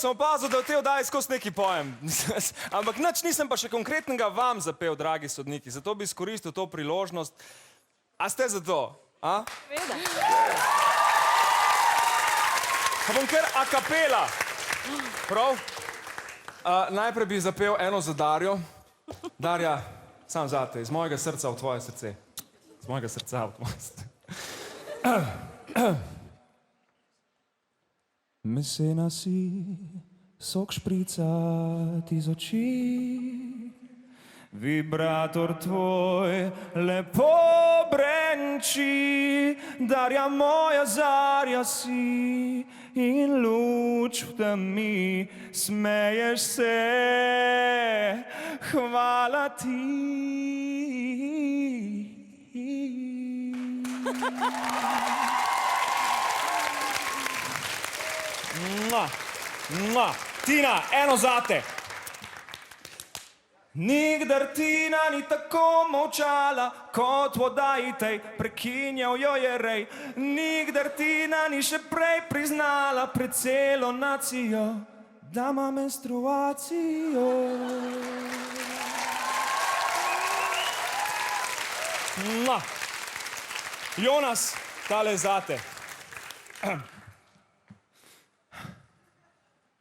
sem opazil, da v tej oddaji skozi neki pojem. Ampak nič nisem pa še konkretnega vam zapel, dragi sodniki. Zato bi izkoristil to priložnost. A ste za to? Seveda. Pa bom kar a capella. Prav? Najprej bi zapel eno za Darjo. Darja, sam zate, iz mojega srca v tvoje srce. Z mojega srca v tvoje srce. Mesena si, sok šprica ti z oči, vibrator tvoj lepo brenči, Darja moja zarja si in luč v temi, smeješ se, hvala ti. Tina, eno zate. Nikdar Tina ni tako molčala, kot v oddaji tej, prekinjal jo je rej. Nikdar Tina ni še prej priznala pred celo nacijo, da ima menstruacijo. Jonas, tale zate.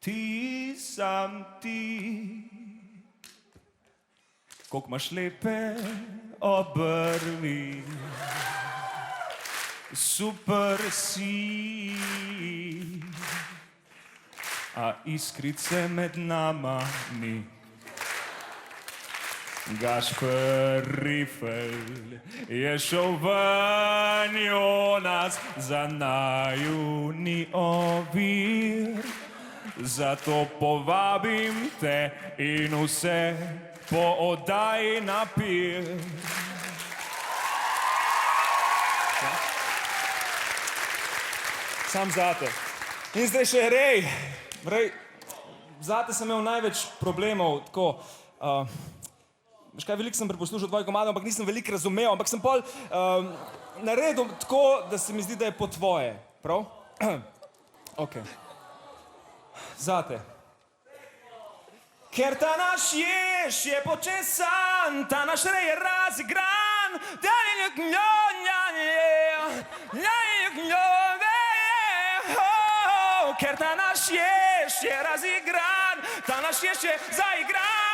Ti sam ti, koliko imaš lepe obrvi, super si, a iskrice med nama ni. Gašper Rifel je šel ven, Jonas, za naju ni ovir. Zato povabim te in vse po oddaji na pir. Sam zate. In zdaj še Rej. Rej, zate sem imel največ problemov, tako, veš kaj, veliko sem preposlušal tvojih komadov, ampak nisem veliko razumel, ampak sem pol naredil tako, da se mi zdi, da je po tvoje, prav? Ok. Zate. Ker ta naš Jež je počesan, ta naš Rej je razigran, ker ta naš Jež je razigran, ta naš Jež je zaigran,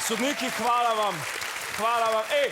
Sodniki, hvala vam. Ej,